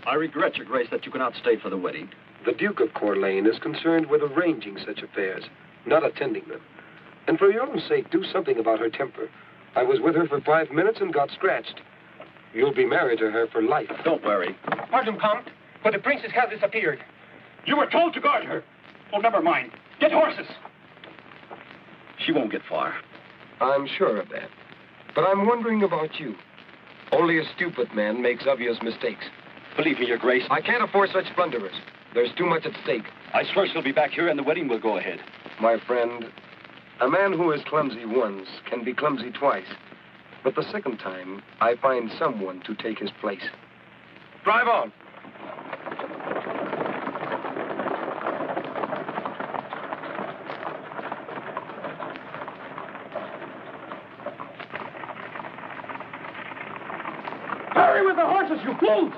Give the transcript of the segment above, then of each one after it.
I regret, Your Grace, that you cannot stay for the wedding. The Duke of Coeur d'Alene is concerned with arranging such affairs, not attending them. And for your own sake, do something about her temper. I was with her for 5 minutes and got scratched. You'll be married to her for life. Don't worry. Pardon, Count, but the princess has disappeared. You were told to guard her. Oh, never mind. Get horses. She won't get far. I'm sure of that. But I'm wondering about you. Only a stupid man makes obvious mistakes. Believe me, Your Grace. I can't afford such blunderers. There's too much at stake. I swear she'll be back here and the wedding will go ahead. My friend, a man who is clumsy once can be clumsy twice. But the second time, I find someone to take his place. Drive on. Hurry with the horses, you fools!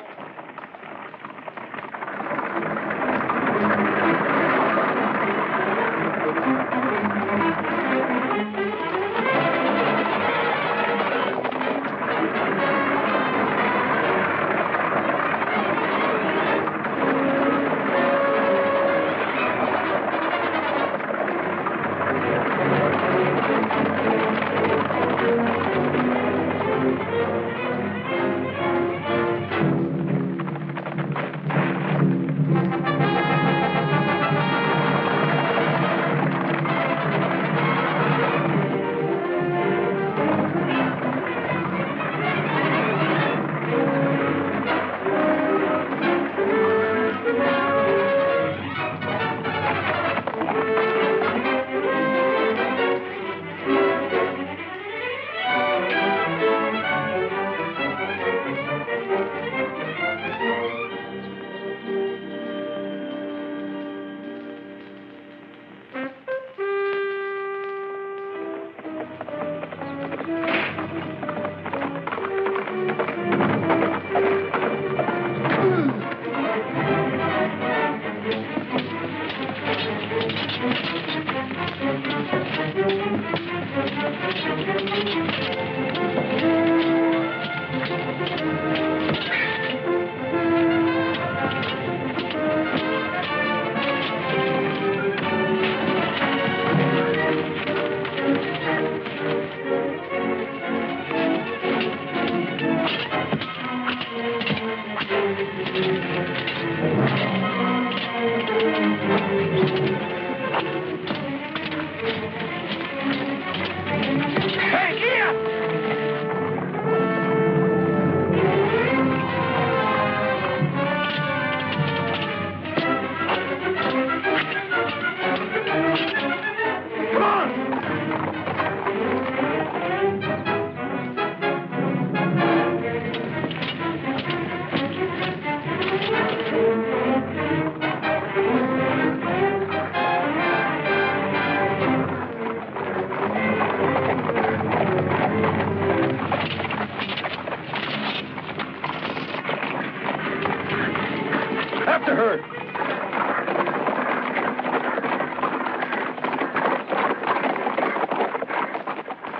After her!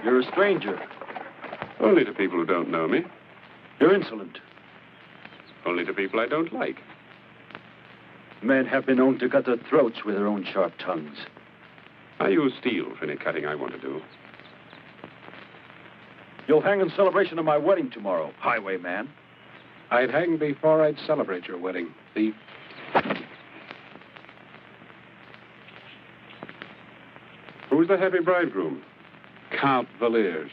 You're a stranger. Only to people who don't know me. You're insolent. Only to people I don't like. Men have been known to cut their throats with their own sharp tongues. I use steel for any cutting I want to do. You'll hang in celebration of my wedding tomorrow, highwayman. I'd hang before I'd celebrate your wedding, thief. Who's the happy bridegroom? Count Valiers.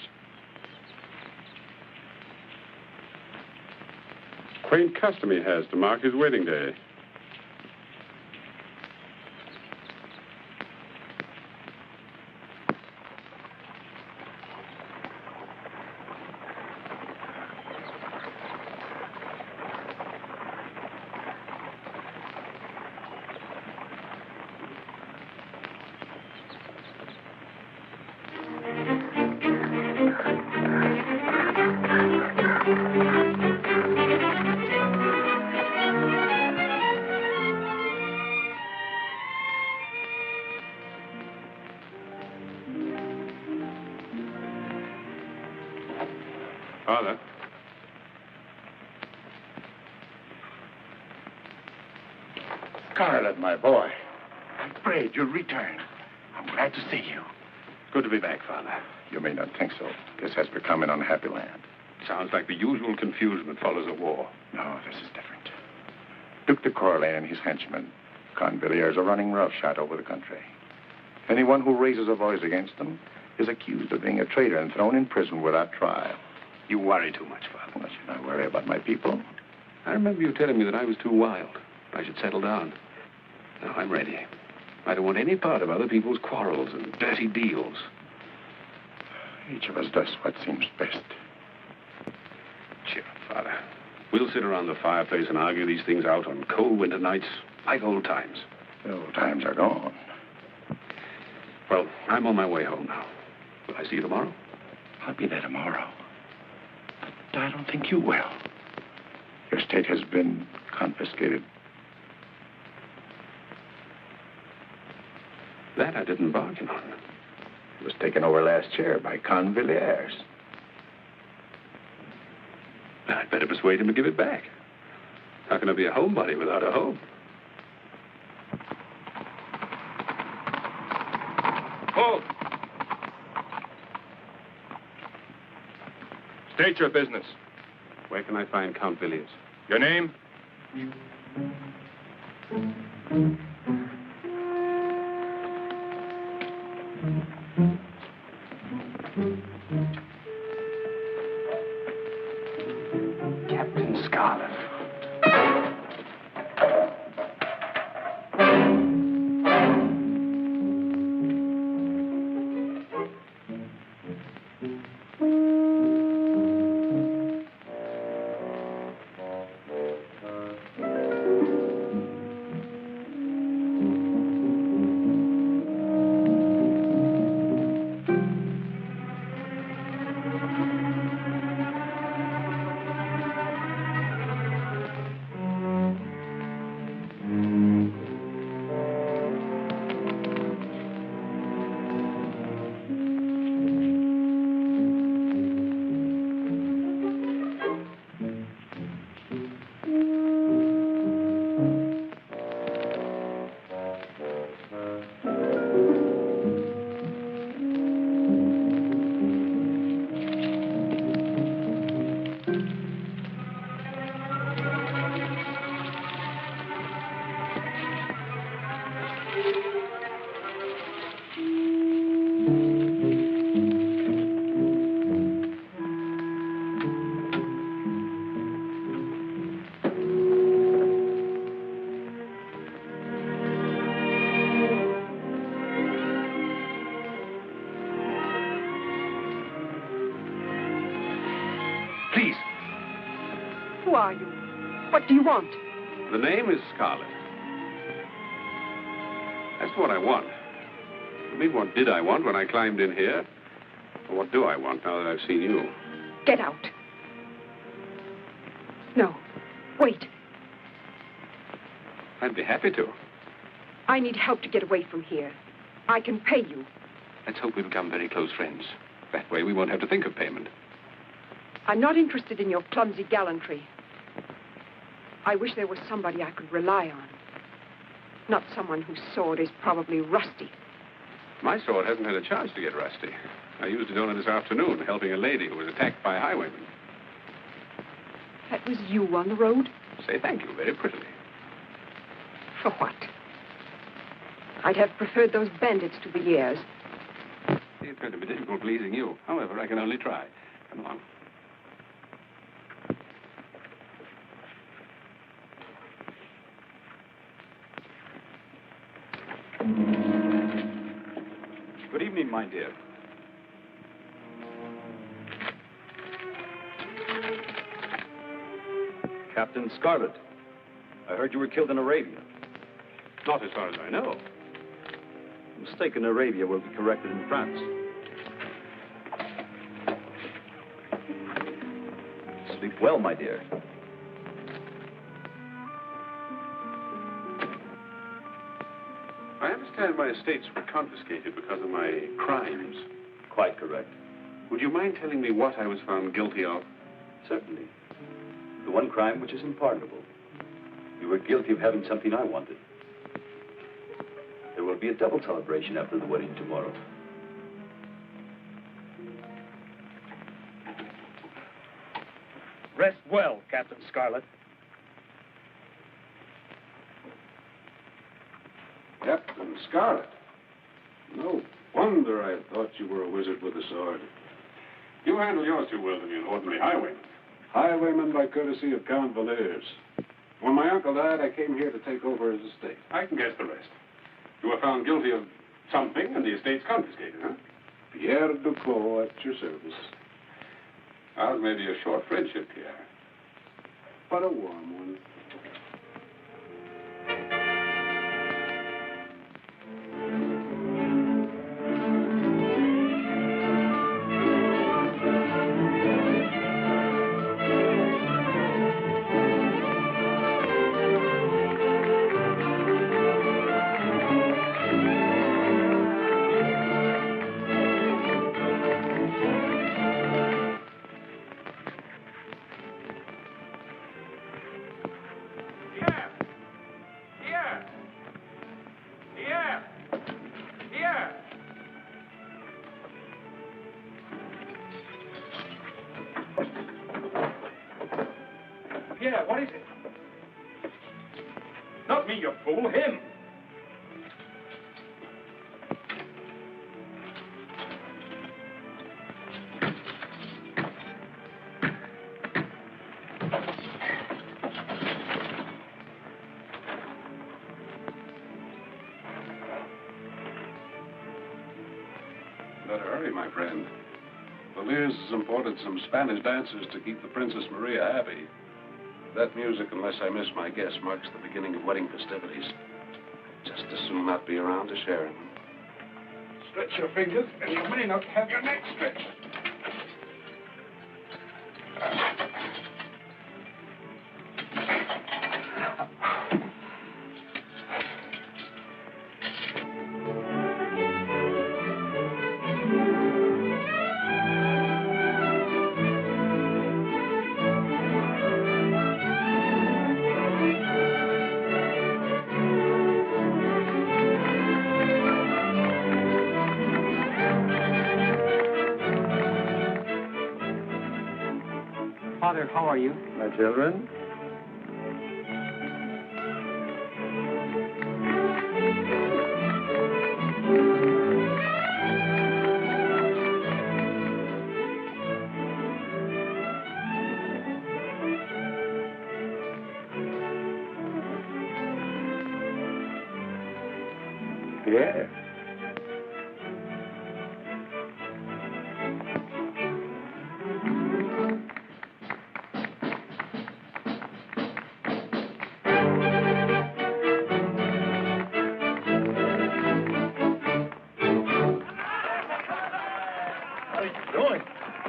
Quaint custom he has to mark his wedding day. Scarlett, my boy. I'm afraid you'll return. I'm glad to see you. Good to be back, Father. You may not think so. This has become an unhappy land. Sounds like the usual confusion that follows a war. No, this is different. Duke de Corlay and his henchmen, Convilliers, are running roughshod over the country. Anyone who raises a voice against them is accused of being a traitor and thrown in prison without trial. You worry too much, Father. Well, should I worry about my people? I remember you telling me that I was too wild. I should settle down. Now, I'm ready. I don't want any part of other people's quarrels and dirty deals. Each of us does what seems best. Cheer up, Father. We'll sit around the fireplace and argue these things out on cold winter nights like old times. The old times are gone. Well, I'm on my way home now. Will I see you tomorrow? I'll be there tomorrow. But I don't think you will. Your estate has been confiscated. That I didn't bargain on. It was taken over last year by Convilliers. I'd better persuade him to give it back. How can I be a homebody without a home? Hold! State your business. Where can I find Count Villiers? Your name? Captain Scarlett. Please. Who are you? What do you want? The name is Scarlett. That's what I want. I mean, what did I want when I climbed in here? Or what do I want now that I've seen you? Get out. No. Wait. I'd be happy to. I need help to get away from here. I can pay you. Let's hope we become very close friends. That way we won't have to think of payment. I'm not interested in your clumsy gallantry. I wish there was somebody I could rely on. Not someone whose sword is probably rusty. My sword hasn't had a chance to get rusty. I used it only this afternoon, helping a lady who was attacked by highwaymen. That was you on the road? Say thank you very prettily. For what? I'd have preferred those bandits to the heirs. It's going to be difficult pleasing you. However, I can only try. Come along. Good evening, my dear. Captain Scarlett. I heard you were killed in Arabia. Not as far as I know. A mistake in Arabia will be corrected in France. Sleep well, my dear. I understand my estates were confiscated because of my crimes. Quite correct. Would you mind telling me what I was found guilty of? Certainly. The one crime which is unpardonable. You were guilty of having something I wanted. will be a double celebration after the wedding tomorrow. Rest well, Captain Scarlett. Captain Scarlett. No wonder I thought you were a wizard with a sword. You handle yours too well to be an ordinary highwayman. Highwayman by courtesy of Count Valers. When my uncle died, I came here to take over his estate. I can guess the rest. You were found guilty of something, and the estate's confiscated, huh? Pierre Duclos at your service. Ours may be a short friendship, Pierre, but a warm one. Pierre, what is it? Not me, you fool, him. Better hurry, my friend. Valers has imported some Spanish dancers to keep the Princess Maria happy. That music, unless I miss my guess, marks the beginning of wedding festivities. Just as soon not be around to share them. Stretch your fingers, and you may not have your neck stretched. Father, how are you? My children? Pierre. What are you doing?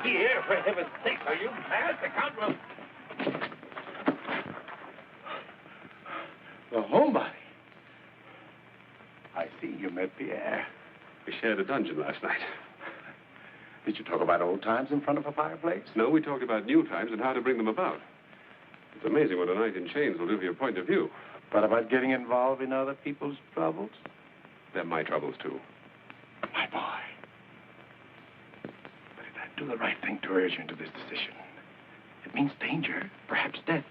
Pierre, for heaven's sake, are you mad? The Count will... The homebody. I see you met Pierre. We shared a dungeon last night. Did you talk about old times in front of a fireplace? No, we talked about new times and how to bring them about. It's amazing what a night in chains will do for your point of view. But about getting involved in other people's troubles? They're my troubles, too. My boy. But did I do the right thing to urge you into this decision? It means danger, perhaps death.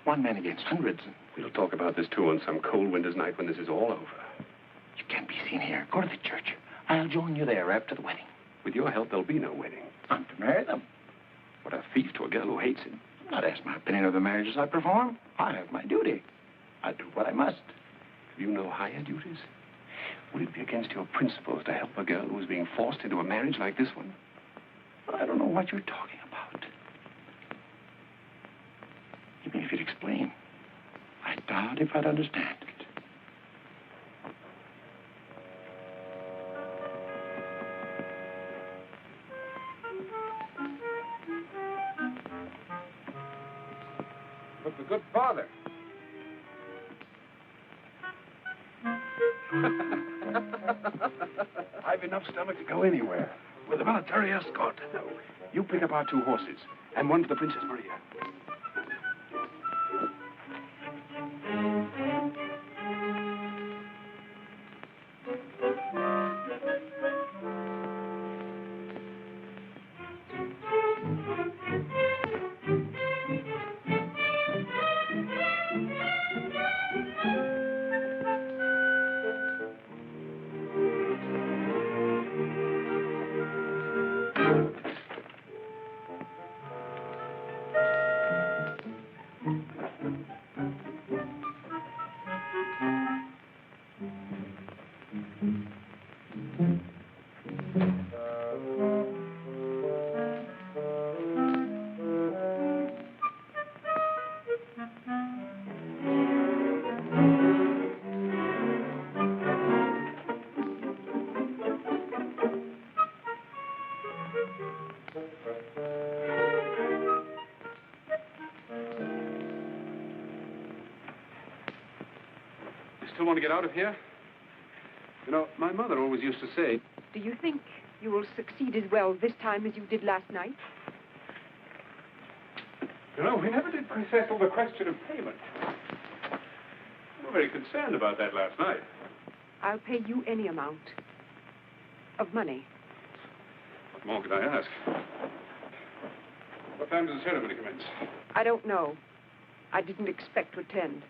One man against hundreds. We'll talk about this, too, on some cold winter's night when this is all over. You can't be seen here. Go to the church. I'll join you there after the wedding. With your help, there'll be no wedding. I'm to marry them. What a thief to a girl who hates him. I'm not asked my opinion of the marriages I perform. I have my duty. I do what I must. Have you no higher duties? Would it be against your principles to help a girl who is being forced into a marriage like this one? I don't know what you're talking about. Even if you'd explain, I doubt if I'd understand it. But the good father. I've enough stomach to go anywhere with a military escort. No. You pick up our 2 horses and one for the Princess Maria. still want to get out of here? You know, my mother always used to say... Do you think you will succeed as well this time as you did last night? You know, we never did settle the question of payment. We were very concerned about that last night. I'll pay you any amount of money. What more could I ask? What time does the ceremony commence? I don't know. I didn't expect to attend.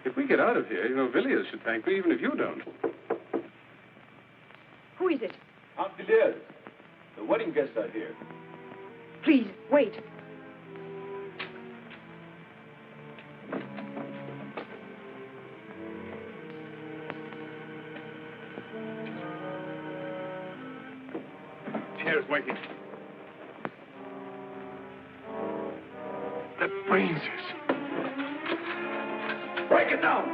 If we get out of here, you know, Villiers should thank me, even if you don't. Who is it? Aunt Villiers, the wedding guests are here. Please, wait. Chair's waiting. The brains. Break it down!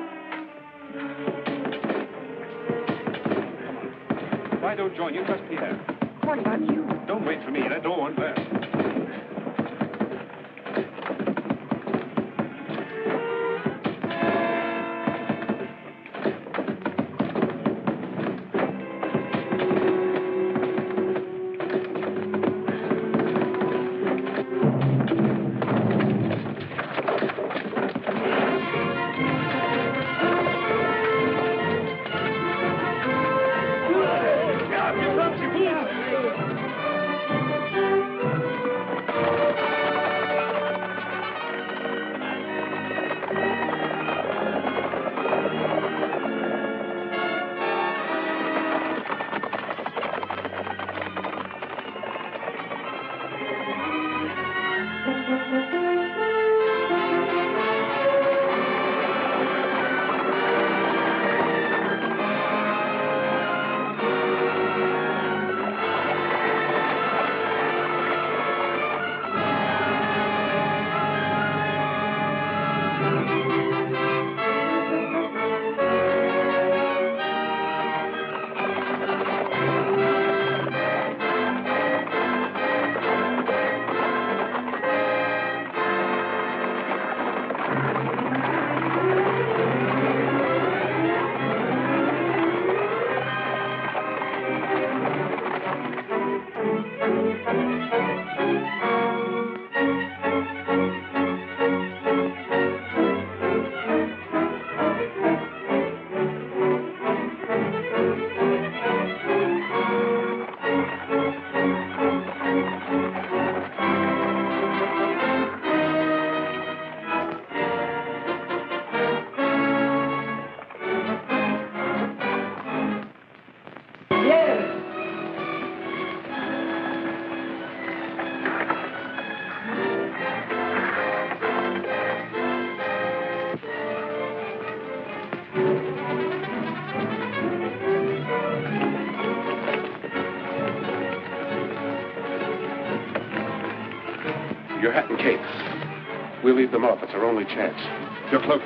Why don't join you? Trust Pierre. What about you? Don't wait for me. That door won't last. Your hat and cape. We'll leave them off. It's our only chance. Your cloak.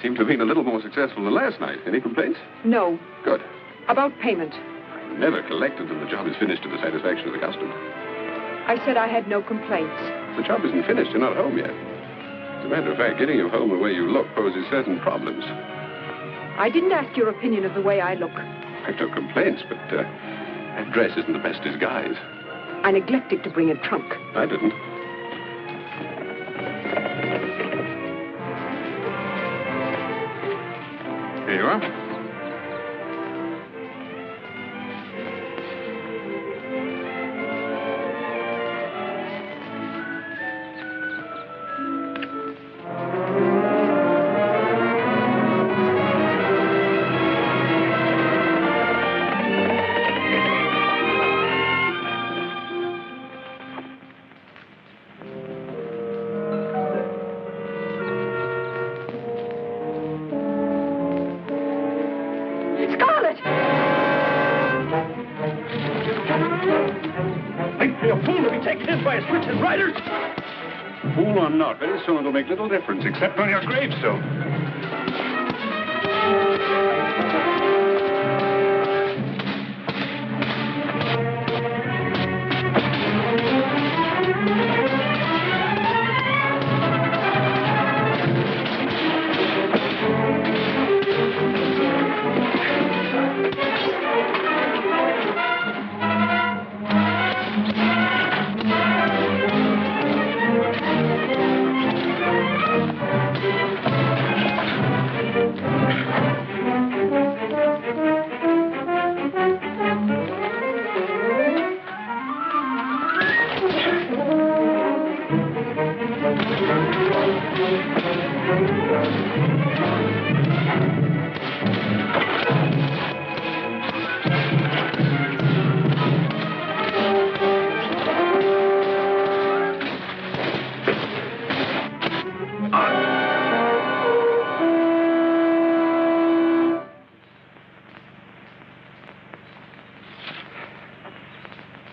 Seem to have been a little more successful than last night. Any complaints? No. Good. About payment. I never collect until the job is finished to the satisfaction of the customer. I said I had no complaints. The job isn't finished. You're not home yet. As a matter of fact, getting you home the way you look poses certain problems. I didn't ask your opinion of the way I look. I've no complaints, but that dress isn't the best disguise. I neglected to bring a trunk. I didn't. Here you are. this by its wits and riders? Fool or not, very soon it'll make little difference, except on your gravestone.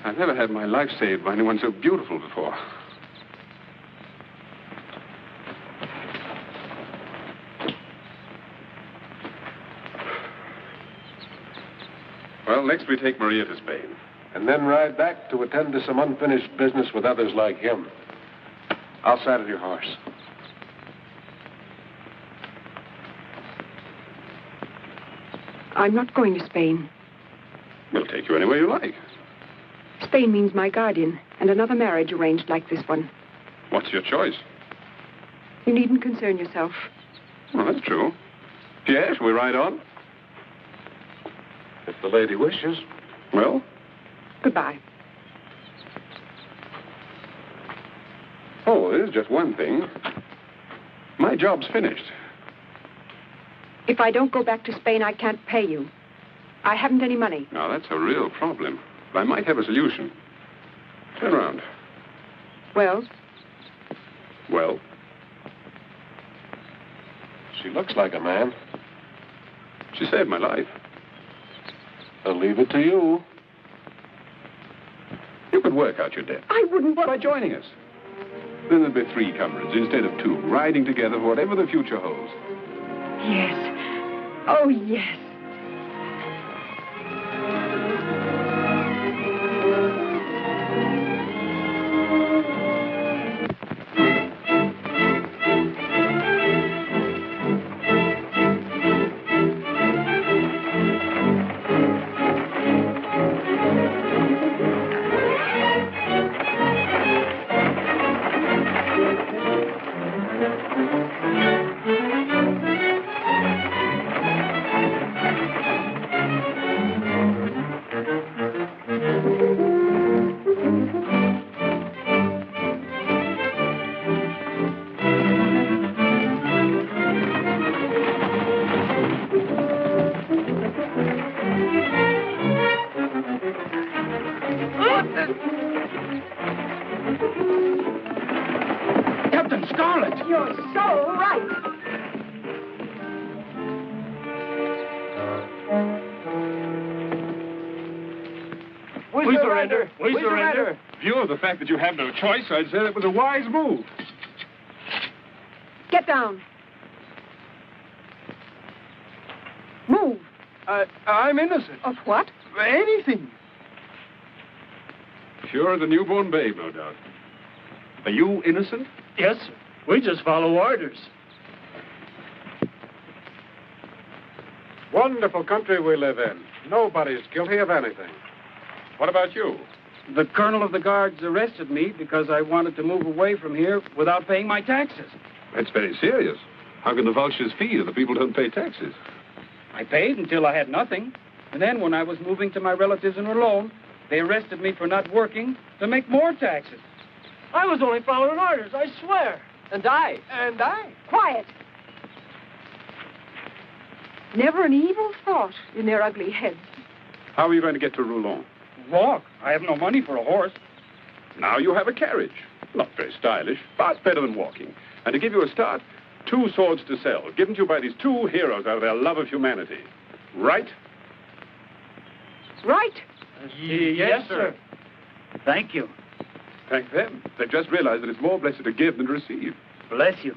I've never had my life saved by anyone so beautiful before. Well, next we take Maria to Spain. And then ride back to attend to some unfinished business with others like him. I'll saddle your horse. I'm not going to Spain. We'll take you anywhere you like. Spain means my guardian and another marriage arranged like this one. What's your choice? You needn't concern yourself. Well, that's true. Pierre, shall we ride on? If the lady wishes. Well? Goodbye. Oh, there's just one thing. My job's finished. If I don't go back to Spain, I can't pay you. I haven't any money. Now, that's a real problem. But I might have a solution. Turn around. Well? Well? She looks like a man. She saved my life. I'll leave it to you. You could work out your debt. I wouldn't. By joining us. Then there'd be 3 comrades instead of 2, riding together for whatever the future holds. Yes. Oh, yes. Captain Scarlett! You're so right. We surrender! We surrender! In view of the fact that you have no choice, I'd say that was a wise move. Get down. Move. I'm innocent. Of what? Anything. Sure, the newborn babe, no doubt. Are you innocent? Yes, sir. We just follow orders. Wonderful country we live in. Nobody's guilty of anything. What about you? The colonel of the guards arrested me because I wanted to move away from here without paying my taxes. That's very serious. How can the vultures feed if the people don't pay taxes? I paid until I had nothing. And then when I was moving to my relatives in Rologne, they arrested me for not working to make more taxes. I was only following orders, I swear. And I. Quiet. Never an evil thought in their ugly heads. How are you going to get to Roulon? Walk. I have no money for a horse. Now you have a carriage. Not very stylish, but better than walking. And to give you a start, 2 swords to sell, given to you by these 2 heroes out of their love of humanity. Right? Right. Yes, sir. Thank you. Thank them. They've just realized that it's more blessed to give than to receive. Bless you.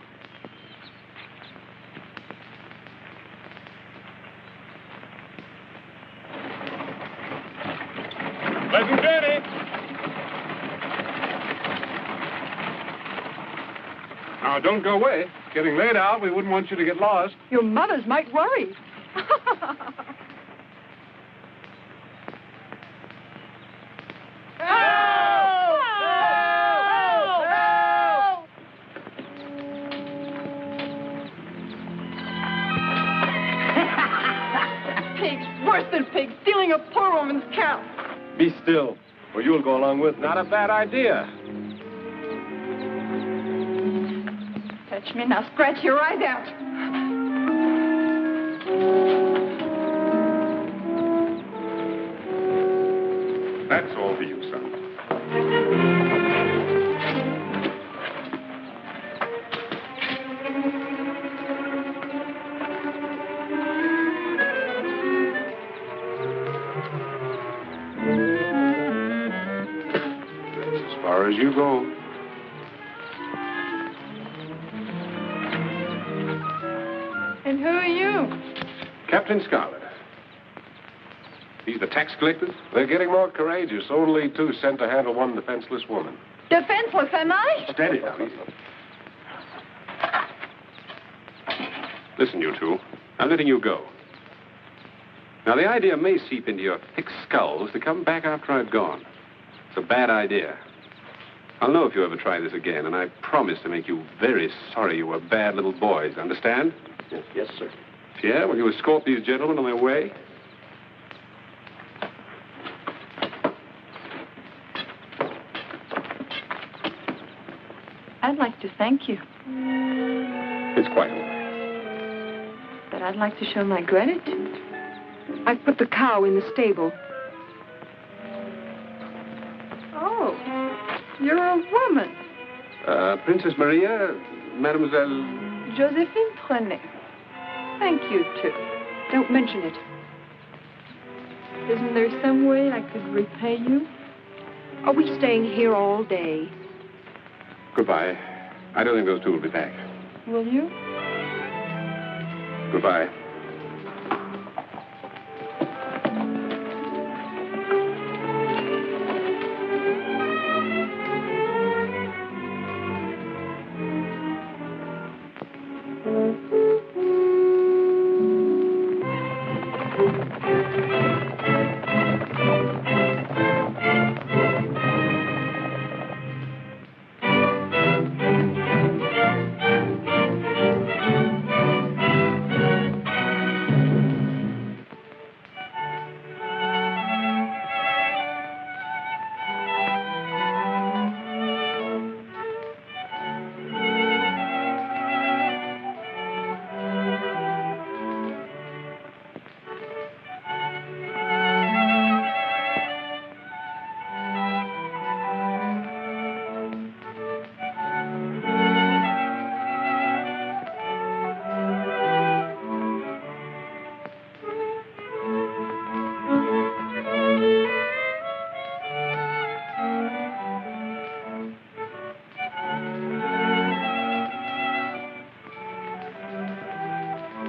Pleasant journey. Now, don't go away. It's getting late out. We wouldn't want you to get lost. Your mothers might worry. Pigs, worse than pigs, stealing a poor woman's cow. Be still, or you'll go along with me. Not a bad idea. Fetch me now, scratch your eyes out. That's all for you, son. As far as you go. And who are you? Captain Scarlett. These the tax collectors? They're getting more courageous. Only 2 sent to handle one defenseless woman. Defenseless, am I? Steady now, easy. Listen, you two. I'm letting you go. Now, the idea may seep into your thick skulls to come back after I've gone. It's a bad idea. I'll know if you ever try this again, and I promise to make you very sorry you were bad little boys. Understand? Yes, sir. Pierre, will you escort these gentlemen on their way? I'd like to thank you, It's quite all right. but I'd like to show my gratitude. I put the cow in the stable. Oh, you're a woman. Princess Maria, Mademoiselle... Josephine Trenet. Thank you, too. Don't mention it. Isn't there some way I could repay you? Are we staying here all day? Goodbye. I don't think those two will be back. Will you? Goodbye.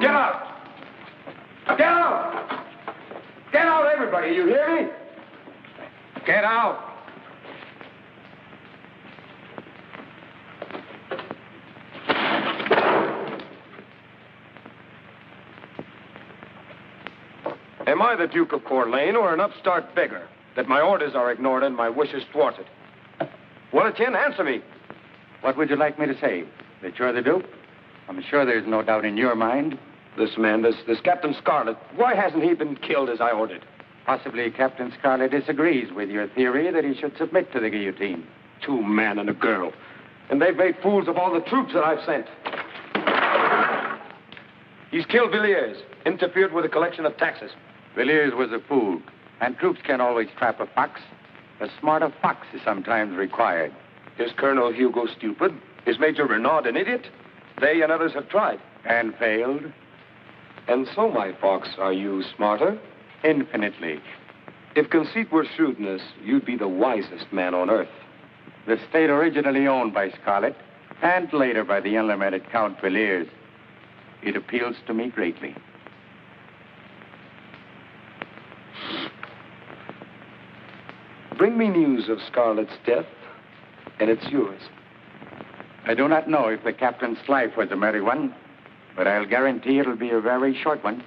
Get out! Get out! Get out, everybody, you hear me? Get out! Am I the Duke of Corlane or an upstart beggar that my orders are ignored and my wishes thwarted? Well, Etienne, answer me. What would you like me to say? That you're the Duke? I'm sure there's no doubt in your mind. This man, this Captain Scarlett, why hasn't he been killed as I ordered? Possibly Captain Scarlett disagrees with your theory that he should submit to the guillotine. 2 men and a girl. And they've made fools of all the troops that I've sent. He's killed Villiers, interfered with the collection of taxes. Villiers was a fool, and troops can't always trap a fox. A smarter fox is sometimes required. Is Colonel Hugo stupid? Is Major Renaud an idiot? They and others have tried. And failed? And so, my fox, are you smarter? Infinitely. If conceit were shrewdness, you'd be the wisest man on earth. The state originally owned by Scarlett, and later by the unlimited Count Villiers. It appeals to me greatly. Bring me news of Scarlett's death, and it's yours. I do not know if the captain's life was a merry one, but I'll guarantee it'll be a very short one.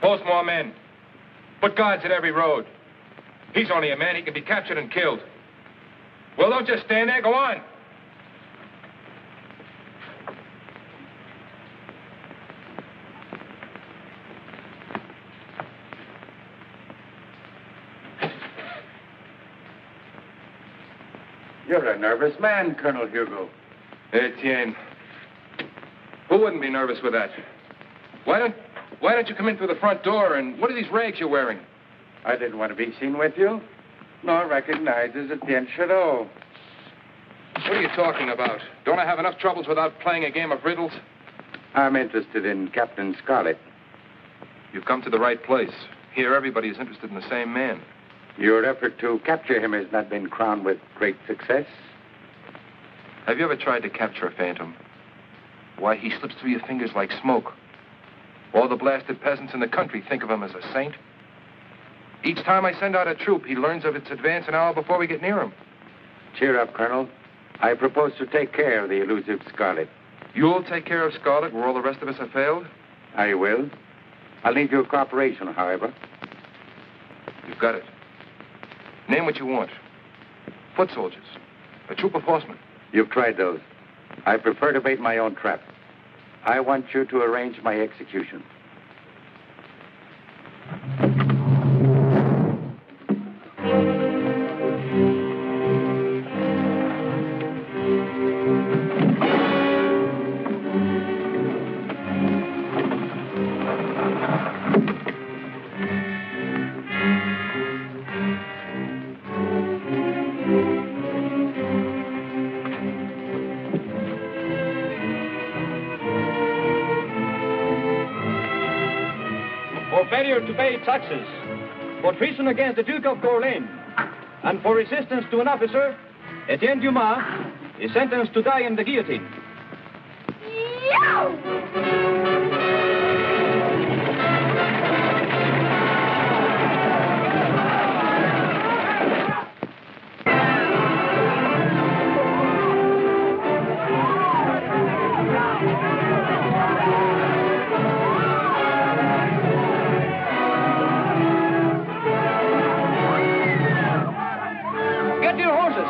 Post more men. Put guards at every road. He's only a man. He can be captured and killed. Well, don't just stand there. Go on. You're a nervous man, Colonel Hugo. Etienne. Who wouldn't be nervous with that? Why don't you come in through the front door, and what are these rags you're wearing? I didn't want to be seen with you, nor recognized as Etienne Chateau. What are you talking about? Don't I have enough troubles without playing a game of riddles? I'm interested in Captain Scarlett. You've come to the right place. Here, everybody is interested in the same man. Your effort to capture him has not been crowned with great success. Have you ever tried to capture a phantom? Why, he slips through your fingers like smoke. All the blasted peasants in the country think of him as a saint. Each time I send out a troop, he learns of its advance an hour before we get near him. Cheer up, Colonel. I propose to take care of the elusive Scarlett. You'll take care of Scarlett where all the rest of us have failed? I will. I'll need your cooperation, however. You've got it. Name what you want. Foot soldiers. A troop of horsemen. You've tried those. I prefer to bait my own trap. I want you to arrange my execution. Failure to pay taxes, for treason against the Duke of Orleans, and for resistance to an officer, Etienne Dumas is sentenced to die in the guillotine. Get your horses.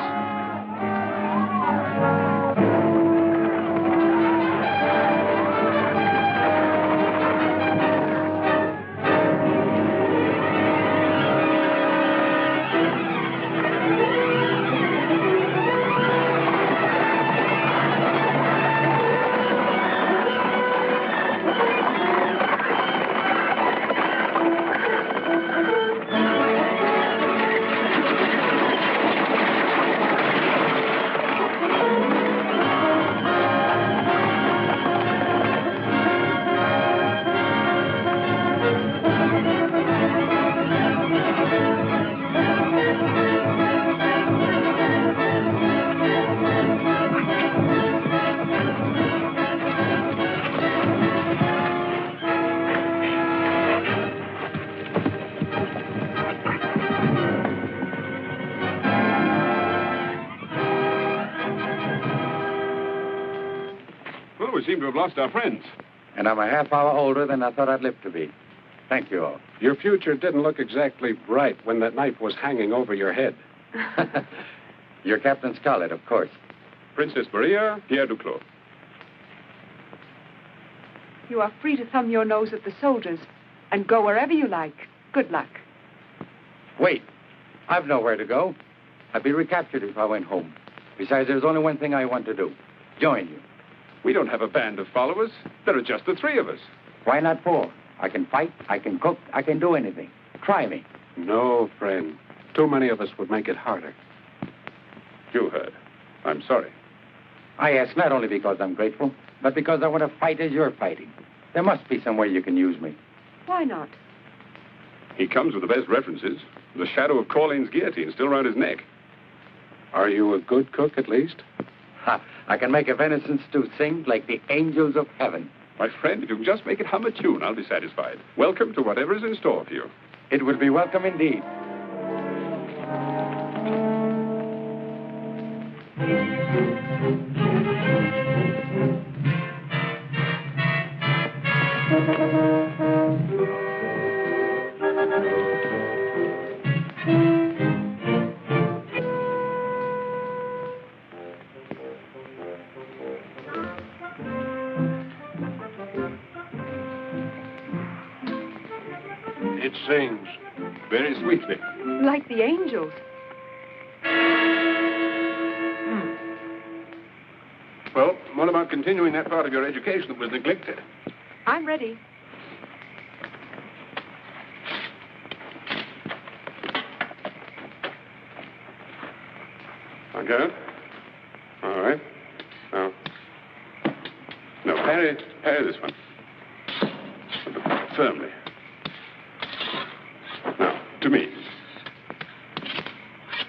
Well, we seem to have lost our friends. And I'm a half hour older than I thought I'd live to be. Thank you all. Your future didn't look exactly bright when that knife was hanging over your head. You're Captain Scarlett, of course. Princess Maria, Pierre Duclos. You are free to thumb your nose at the soldiers and go wherever you like. Good luck. Wait. I've nowhere to go. I'd be recaptured if I went home. Besides, there's only one thing I want to do. Join you. We don't have a band of followers. There are just the three of us. Why not four? I can fight, I can cook, I can do anything. Try me. No, friend. Too many of us would make it harder. You heard. I'm sorry. I ask not only because I'm grateful, but because I want to fight as you're fighting. There must be some way you can use me. Why not? He comes with the best references. The shadow of Corleane's guillotine still around his neck. Are you a good cook, at least? Ha! I can make a venison stew sing like the angels of heaven. My friend, if you can just make it hum a tune, I'll be satisfied. Welcome to whatever is in store for you. It will be welcome indeed. It sings very sweetly. Like the angels. Well, what about continuing that part of your education that was neglected? I'm ready. Okay. All right. Now. No, parry this one. Firmly. Now, to me.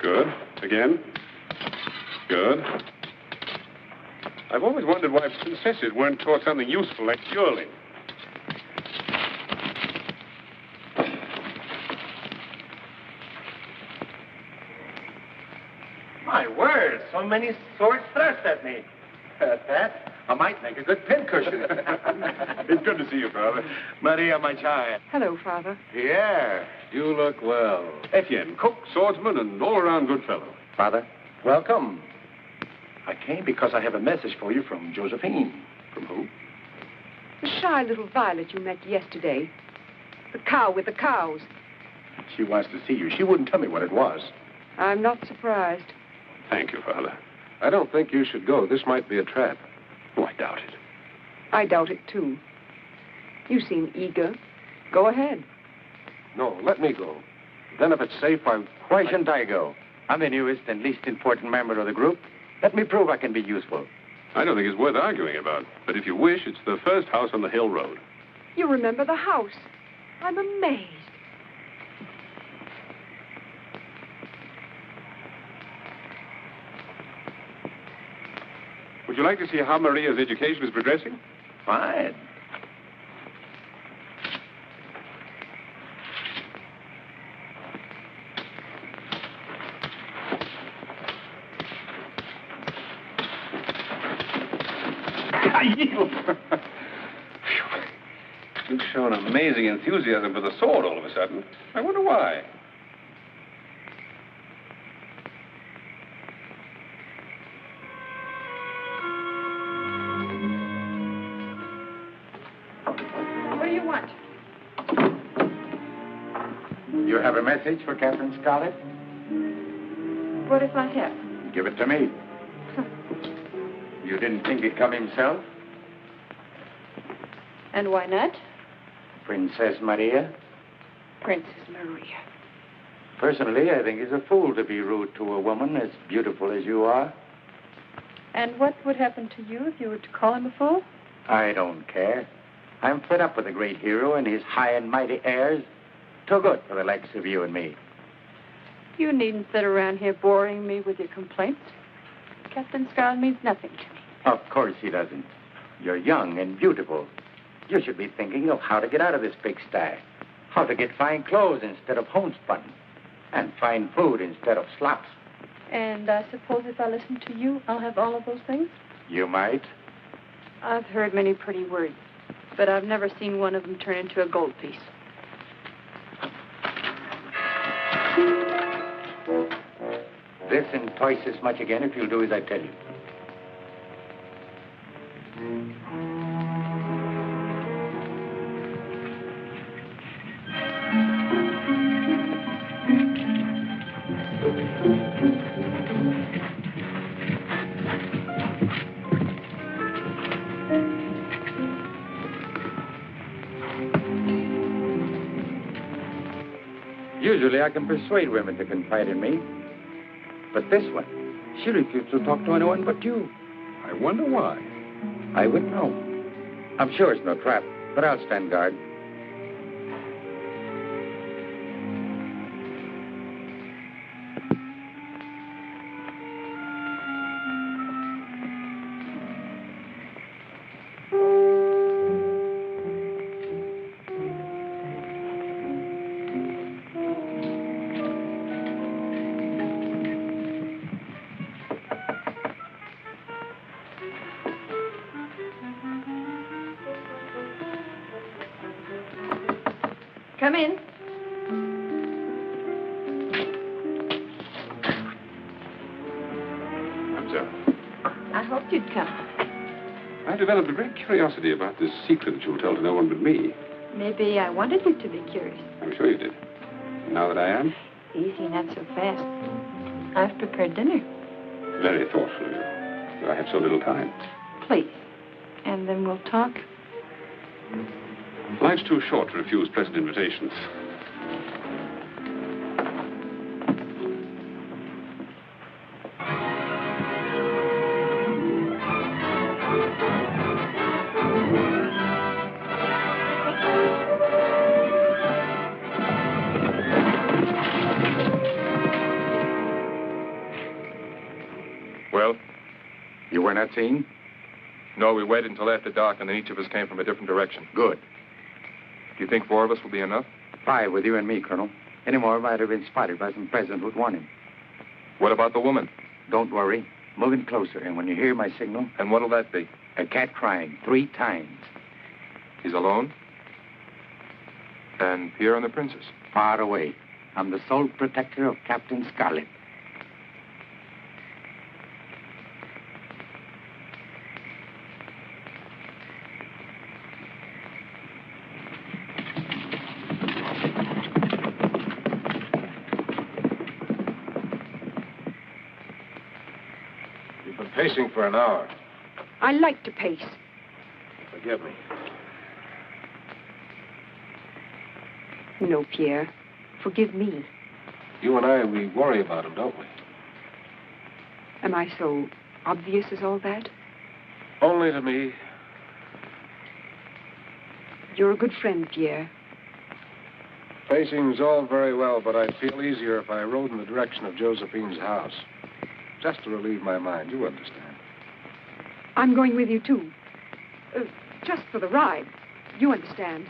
Good. Again. Good. I've always wondered why princesses weren't taught something useful like dueling. My word, so many swords thrust at me. At that, I might make a good pincushion. It's good to see you, Father. Maria, my child. Hello, Father. Pierre, you look well. Etienne, cook, swordsman, and all-around good fellow. Father, welcome. I came because I have a message for you from Josephine. From who? The shy little Violet you met yesterday. The cow with the cows. She wants to see you. She wouldn't tell me what it was. I'm not surprised. Thank you, Father. I don't think you should go. This might be a trap. Oh, I doubt it. I doubt it, too. You seem eager. Go ahead. No, let me go. Then if it's safe, Why shouldn't I go? I'm the newest and least important member of the group. Let me prove I can be useful. I don't think it's worth arguing about. But if you wish, it's the first house on the hill road. You remember the house. I'm amazed. Would you like to see how Maria's education is progressing? Fine. You've shown amazing enthusiasm for the sword all of a sudden. I wonder why. What do you want? You have a message for Captain Scarlett? What if I have? Give it to me. You didn't think he'd come himself? And why not? Princess Maria? Princess Maria. Personally, I think he's a fool to be rude to a woman as beautiful as you are. And what would happen to you if you were to call him a fool? I don't care. I'm fed up with the great hero and his high and mighty airs. Too good for the likes of you and me. You needn't sit around here boring me with your complaints. Captain Scarlett means nothing to me. Of course he doesn't. You're young and beautiful. You should be thinking of how to get out of this pigsty. How to get fine clothes instead of homespun. And fine food instead of slops. And I suppose if I listen to you, I'll have all of those things? You might. I've heard many pretty words, but I've never seen one of them turn into a gold piece. This and twice as much again if you'll do as I tell you. Usually I can persuade women to confide in me. But this one, she refused to talk to anyone but you. I wonder why. I wouldn't know. I'm sure it's no trap, but I'll stand guard. Come in. I hoped you'd come. I've developed a great curiosity about this secret that you'll tell to no one but me. Maybe I wanted you to be curious. I'm sure you did. Now that I am, Easy, not so fast. I've prepared dinner. very thoughtful of you. But I have so little time. Please. And then we'll talk. Life's too short to refuse pleasant invitations. Well? You were not seen? No, we waited until after dark, and then each of us came from a different direction. Good. Do you think 4 of us will be enough? 5 with you and me, Colonel. Any more might have been spotted by some peasant who'd want him. What about the woman? Don't worry. Moving closer, and when you hear my signal... And what'll that be? A cat crying 3 times. He's alone? And Pierre and the princess? Far away. I'm the sole protector of Captain Scarlett. You've been pacing for an hour. I like to pace. Forgive me. No, Pierre. Forgive me. You and I, we worry about him, don't we? Am I so obvious as all that? Only to me. You're a good friend, Pierre. Pacing's all very well, but I'd feel easier if I rode in the direction of Josephine's house. Just to relieve my mind, you understand. I'm going with you, too. Just for the ride. You understand.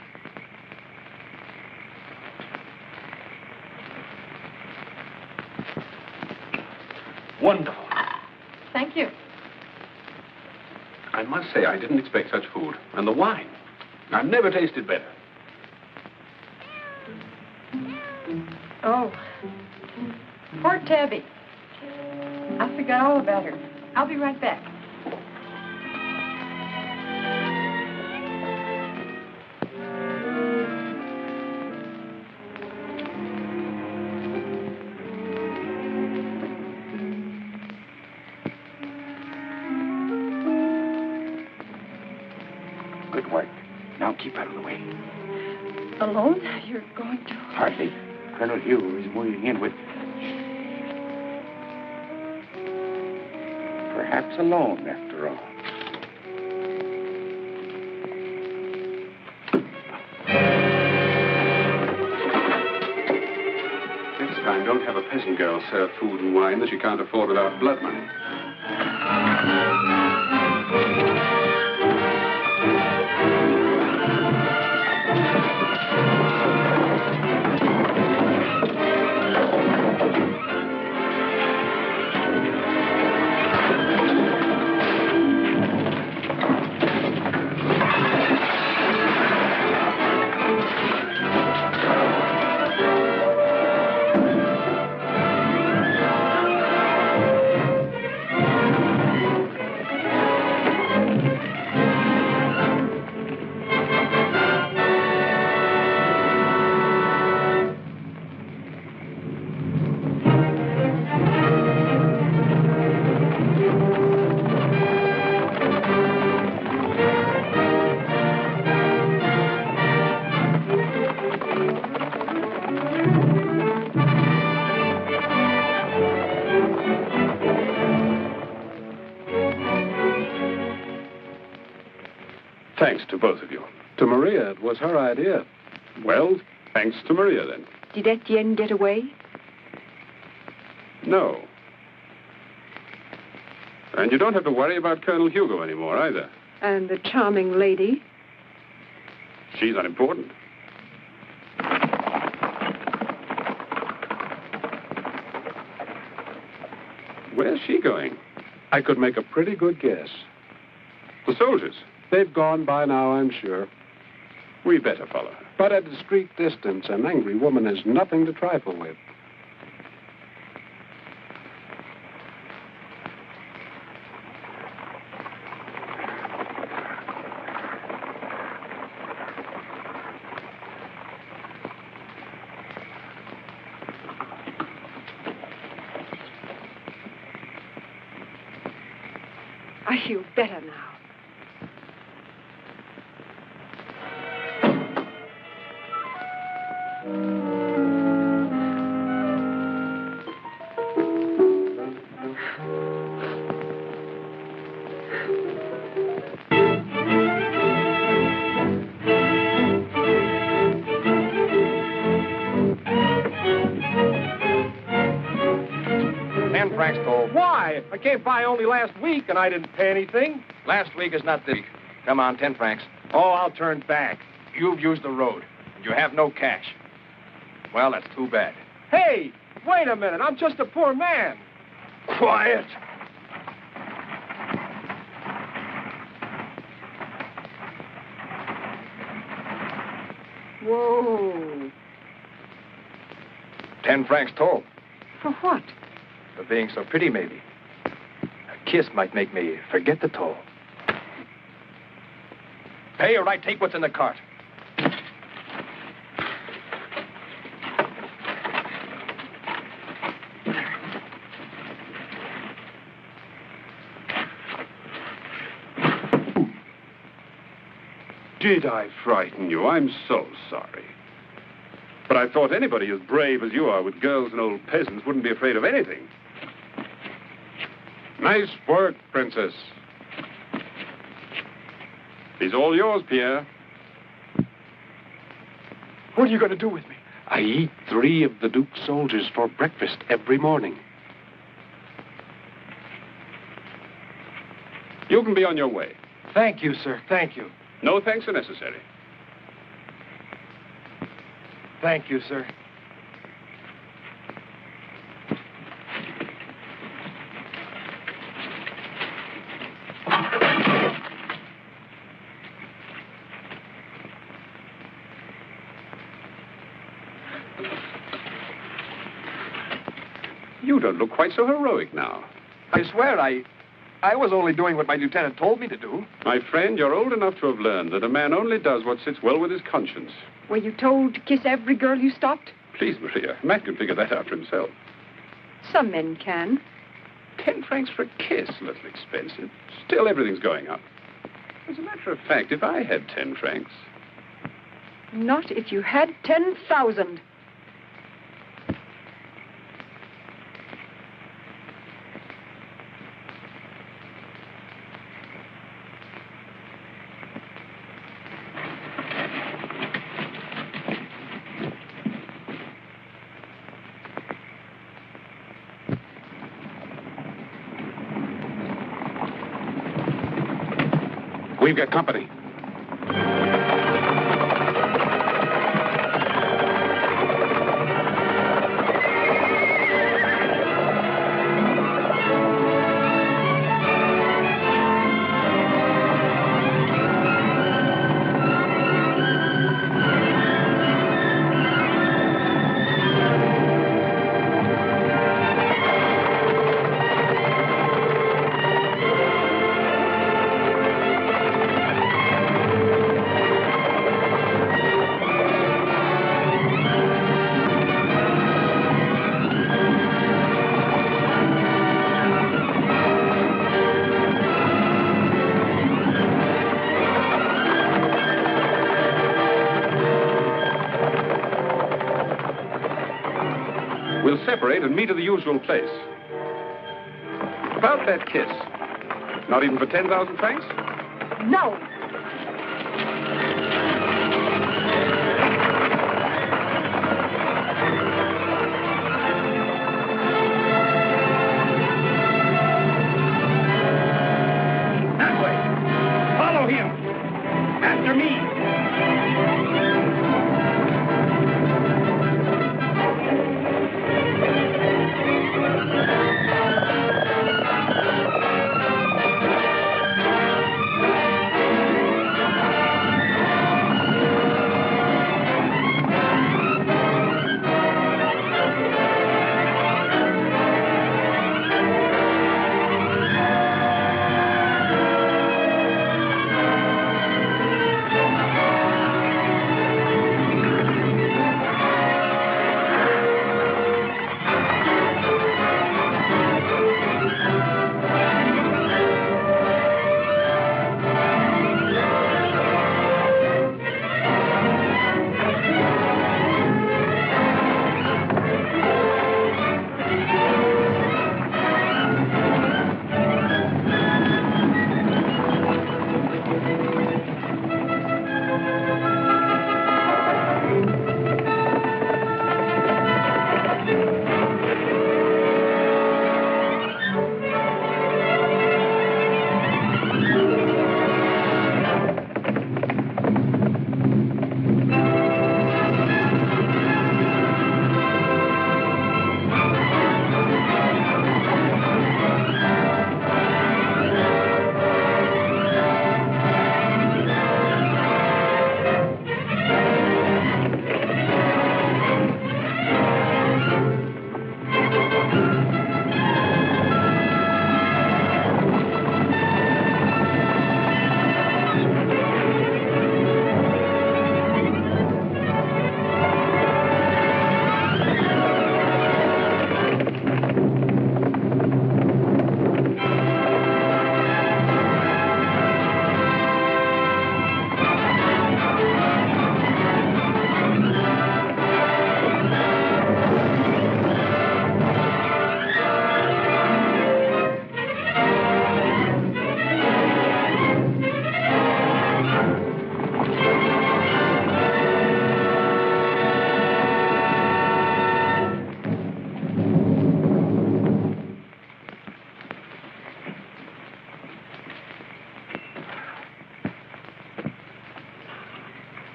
Wonderful. Thank you. I must say, I didn't expect such food. And the wine. I've never tasted better. Oh. Poor Tabby. I forgot all about her. I'll be right back. Good work. Now keep out of the way. Alone? You're going to... Hardly. Colonel Hugh is moving in with... Perhaps alone, after all. Next time, don't have a peasant girl serve food and wine that she can't afford without blood money. Thanks to both of you. To Maria, it was her idea. Well, thanks to Maria, then. Did Etienne get away? No. And you don't have to worry about Colonel Hugo anymore, either. And the charming lady? She's unimportant. Where's she going? I could make a pretty good guess. The soldiers. They've gone by now, I'm sure. We better follow her. But at a discreet distance, an angry woman is nothing to trifle with. I feel better now. $10 toll. Why? I came by only last week and I didn't pay anything. Last week is not this week. Come on, $10. Oh, I'll turn back. You've used the road, and you have no cash. Well, that's too bad. Hey, wait a minute. I'm just a poor man. Quiet. Whoa. $10 toll. For what? For being so pretty, maybe. A kiss might make me forget the toll. Pay or I take what's in the cart. Did I frighten you? I'm so sorry. But I thought anybody as brave as you are with girls and old peasants wouldn't be afraid of anything. Nice work, Princess. He's all yours, Pierre. What are you going to do with me? I eat 3 of the Duke's soldiers for breakfast every morning. You can be on your way. Thank you, sir. Thank you. No thanks are necessary. Thank you, sir. You don't look quite so heroic now. I swear I was only doing what my lieutenant told me to do. My friend, you're old enough to have learned that a man only does what sits well with his conscience. Were you told to kiss every girl you stopped? Please, Maria, Matt can figure that out for himself. Some men can. $10 for a kiss, a little expensive. Still, everything's going up. As a matter of fact, if I had 10 francs... Not if you had 10,000. We've got company. We'll separate and meet at the usual place. About that kiss. Not even for 10,000 francs? No.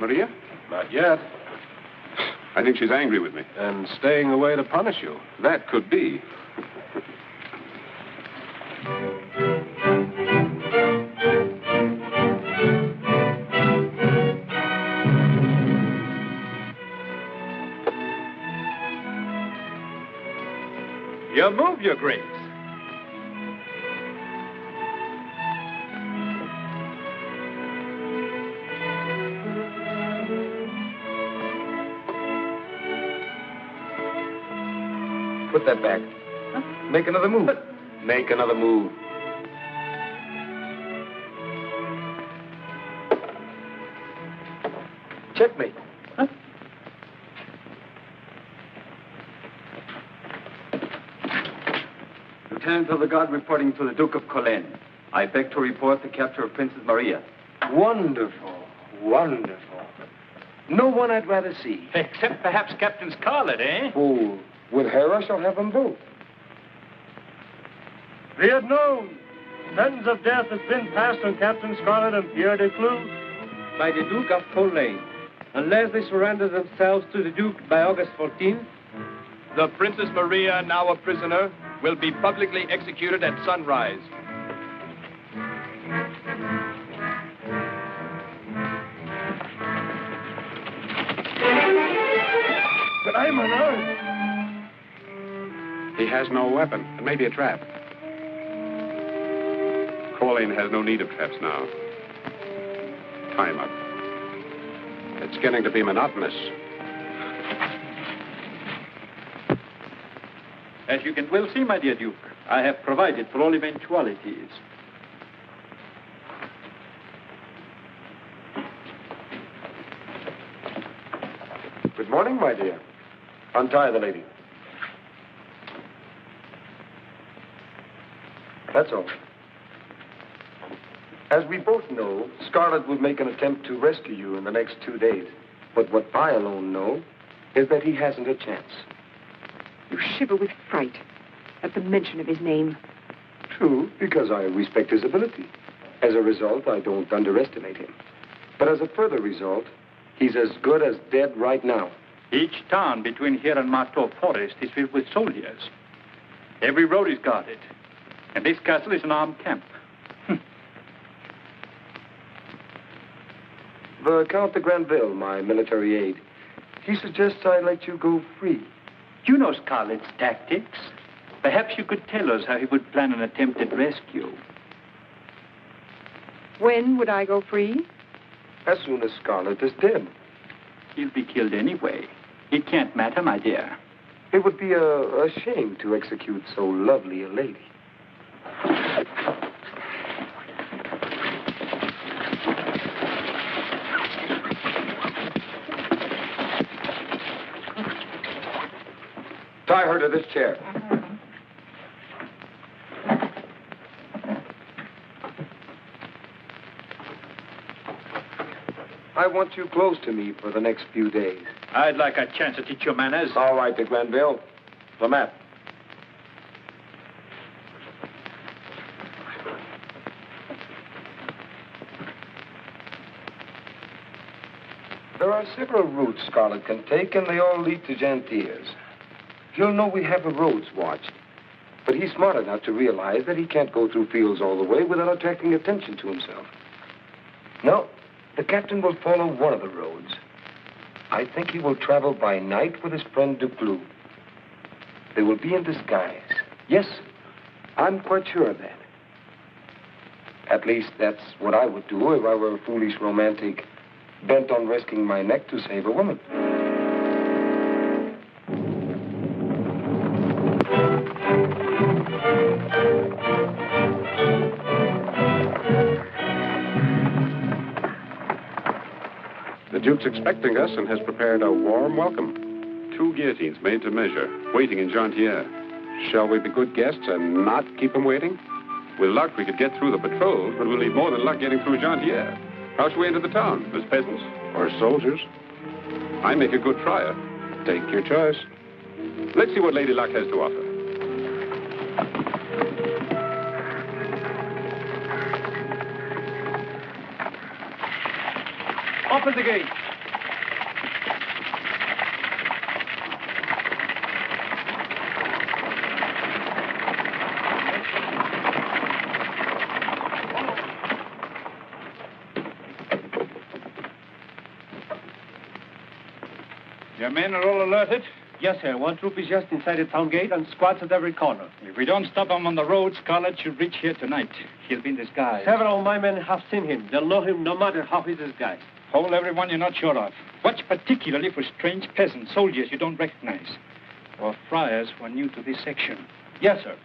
Maria? Not yet. I think she's angry with me. And staying away to punish you. That could be. You move, Your Grace. Put that back. Make another move. Make another move. Checkmate. Lieutenant of the Guard reporting to the Duke of Cologne. I beg to report the capture of Princess Maria. Wonderful. Wonderful. No one I'd rather see. Except perhaps Captain Scarlett, eh? Fool. With her, I shall have them both. Be it known, sentence of death has been passed on Captain Scarlett and Pierre de Clou By the Duke of Cologne. Unless they surrender themselves to the Duke by August 14th, The Princess Maria, now a prisoner, will be publicly executed at sunrise. But I'm unarmed. He has no weapon. It may be a trap. Colleen has no need of traps now. Time up. It's getting to be monotonous. As you can well see, my dear Duke, I have provided for all eventualities. Good morning, my dear. Untie the lady. That's all. As we both know, Scarlett will make an attempt to rescue you in the next 2 days. But what I alone know is that he hasn't a chance. You shiver with fright at the mention of his name. True, because I respect his ability. As a result, I don't underestimate him. But as a further result, he's as good as dead right now. Each town between here and Marteau Forest is filled with soldiers. Every road is guarded. And this castle is an armed camp. The Count de Granville, my military aide, he suggests I let you go free. You know Scarlett's tactics. Perhaps you could tell us how he would plan an attempted rescue. When would I go free? As soon as Scarlett is dead. He'll be killed anyway. It can't matter, my dear. It would be a shame to execute so lovely a lady. Tie her to this chair. I want you close to me for the next few days. I'd like a chance to teach you manners. All right, de Granville. The map. There are several routes Scarlett can take, and they all lead to Gentiers. He'll know we have the roads watched. But he's smart enough to realize that he can't go through fields all the way without attracting attention to himself. No, the captain will follow one of the roads. I think he will travel by night with his friend Duclos. They will be in disguise. Yes, I'm quite sure of that. At least that's what I would do if I were a foolish romantic bent on risking my neck to save a woman. The Duke's expecting us and has prepared a warm welcome. 2 guillotines made to measure, waiting in Gentier. Shall we be good guests and not keep them waiting? With luck, we could get through the patrols, but we'll need more than luck getting through Gentier. How shall we enter the town? As peasants or as soldiers? I make a good trier. Take your choice. Let's see what Lady Luck has to offer. open the gate. Your men are all alerted? Yes, sir. One troop is just inside the town gate and squads at every corner. If we don't stop him on the road, Scarlett should reach here tonight. He'll be in disguise. Several of my men have seen him. They'll know him no matter how he's disguised. Hold everyone you're not sure of. Watch particularly for strange peasants, soldiers you don't recognize, or friars who are new to this section. Yes, sir.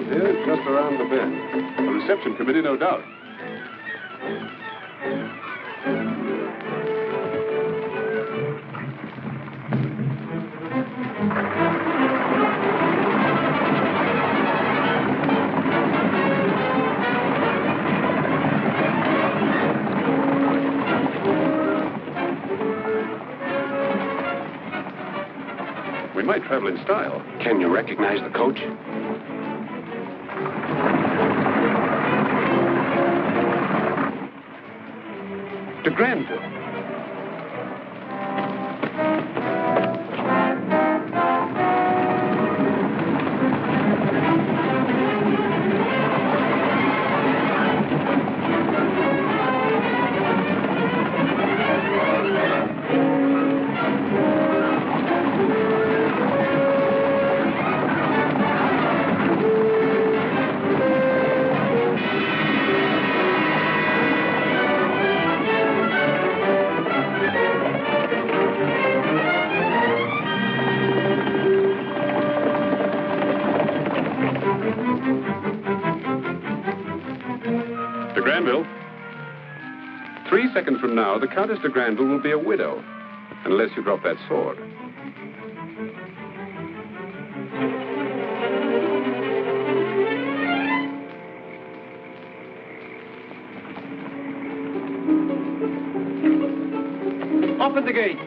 Here, just around the bend. A reception committee, no doubt. We might travel in style. Can you recognize the coach? To Granville. Granville. 3 seconds from now, the Countess de Granville will be a widow, unless you drop that sword. Open the gate.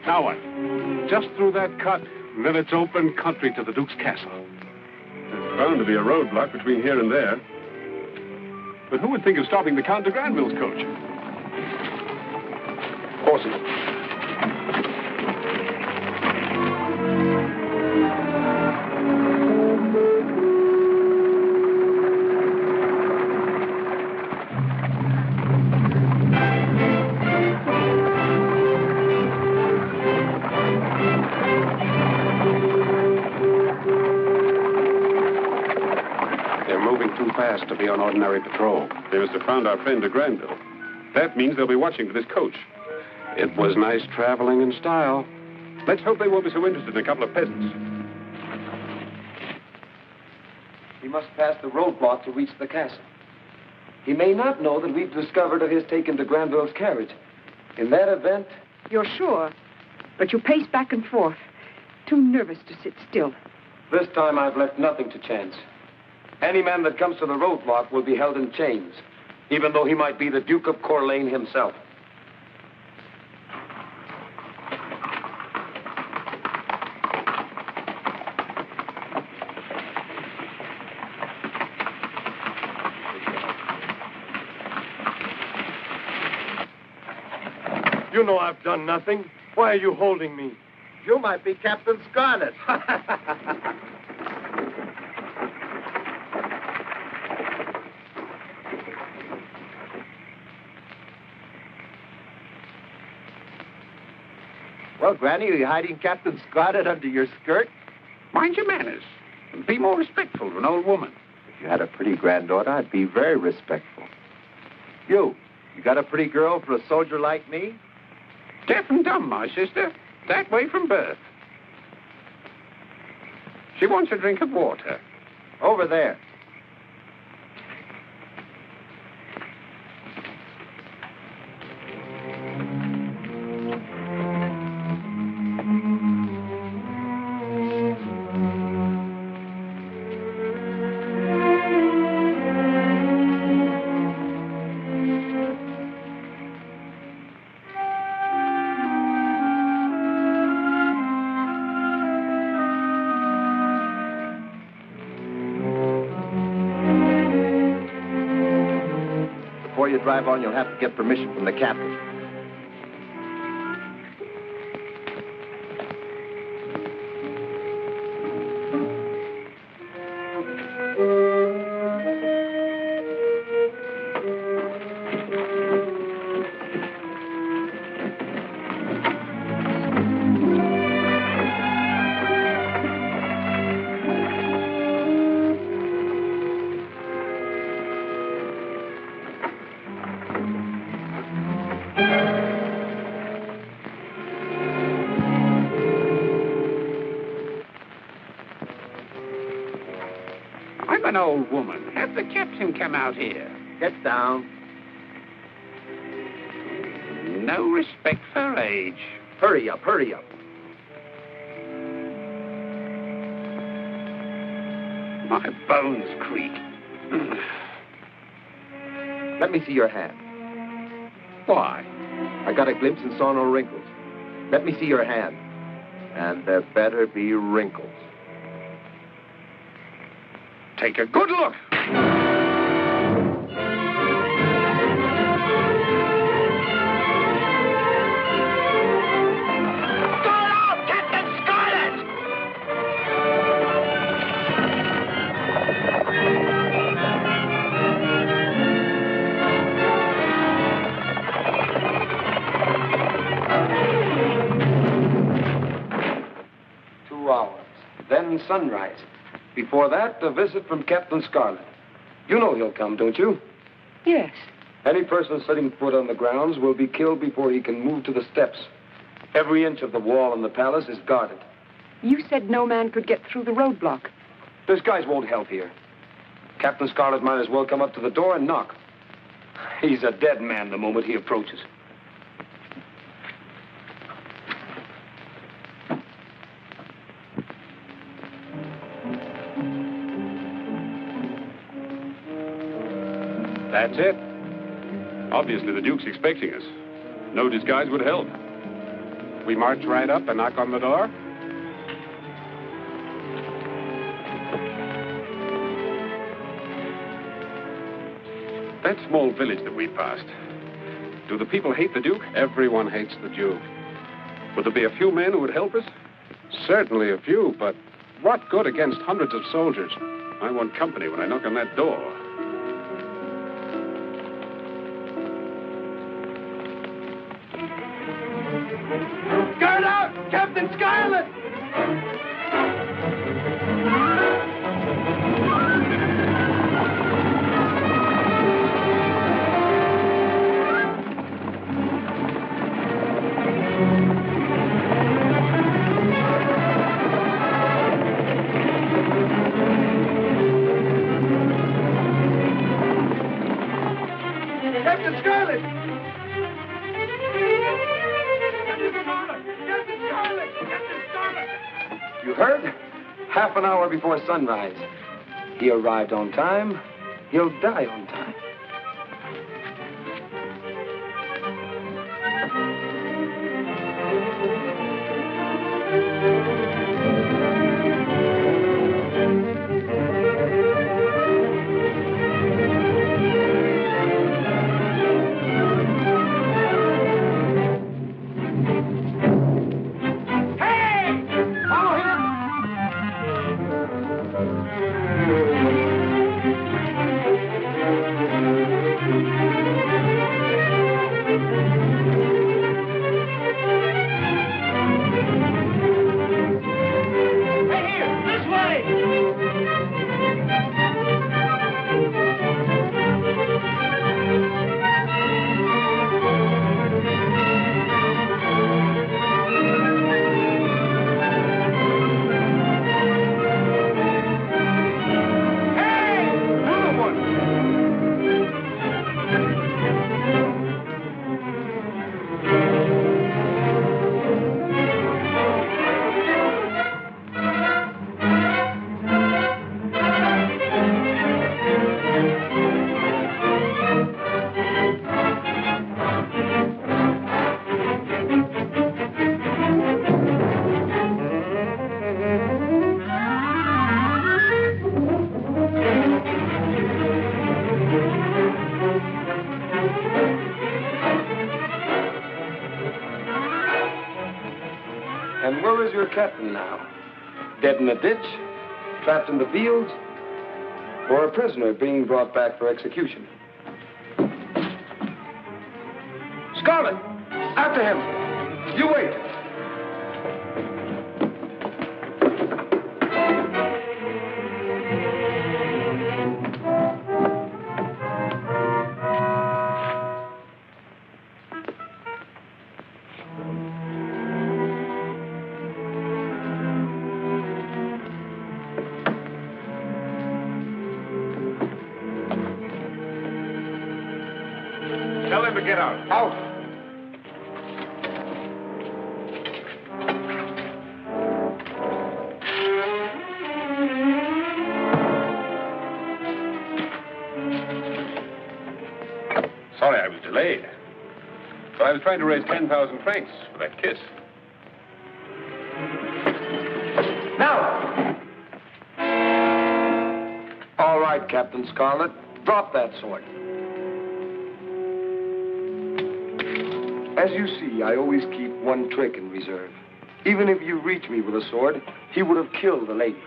Now what? Just through that cut, and then it's open country to the Duke's castle. There's bound to be a roadblock between here and there. But who would think of stopping the Count de Granville's coach? Horses. They're moving too fast to be on ordinary patrol. They must have found our friend de Granville. That means they'll be watching for this coach. It was nice traveling in style. Let's hope they won't be so interested in a couple of peasants. He must pass the roadblock to reach the castle. He may not know that we've discovered of his taking de Granville's carriage. In that event... You're sure? But you pace back and forth. Too nervous to sit still. This time I've left nothing to chance. Any man that comes to the roadblock will be held in chains, even though he might be the Duke of Corlane himself. You know I've done nothing. Why are you holding me? You might be Captain Scarlett. Well, Granny, are you hiding Captain Scarlett under your skirt? Mind your manners. And be more respectful to an old woman. If you had a pretty granddaughter, I'd be very respectful. You You got a pretty girl for a soldier like me? Deaf and dumb, my sister. That way from birth. She wants a drink of water. Over there. Before you drive on, you'll have to get permission from the captain. I'm an old woman. Have the captain come out here. Get down. No respect for age. Hurry up, hurry up. My bones creak. Let me see your hand. Why? I got a glimpse and saw no wrinkles. Let me see your hand. And there better be wrinkles. Take a good look. Captain Scarlett! 2 hours. Then sunrise. Before that, a visit from Captain Scarlett. You know he'll come, don't you? Yes. Any person setting foot on the grounds will be killed before he can move to the steps. Every inch of the wall in the palace is guarded. You said no man could get through the roadblock. Those guys won't help here. Captain Scarlett might as well come up to the door and knock. He's a dead man the moment he approaches. That's it. Obviously, the Duke's expecting us. No disguise would help. We march right up and knock on the door. That small village that we passed. Do the people hate the Duke? Everyone hates the Duke. Would there be a few men who would help us? Certainly a few, but what good against hundreds of soldiers? I want company when I knock on that door. Guard out! Captain Scarlett! Captain Scarlett! You heard? Half an hour before sunrise. He arrived on time. He'll die on time. your captain now? Dead in a ditch? Trapped in the fields? Or a prisoner being brought back for execution? Scarlett! After him! You wait! Tell him to get out. Out! Sorry I was delayed. But I was trying to raise 10,000 francs for that kiss. Now! All right, Captain Scarlett. Drop that sword. As you see, I always keep one trick in reserve. Even if you reach me with a sword, he would have killed the lady.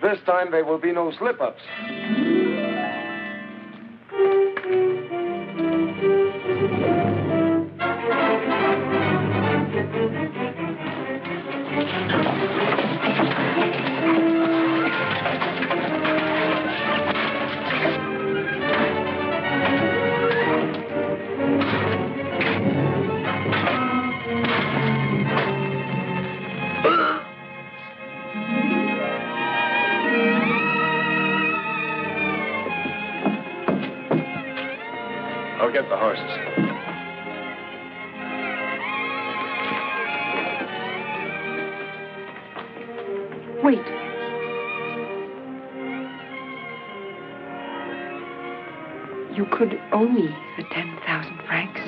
This time there will be no slip-ups. I'll get the horses. Wait. You could owe me the 10,000 francs.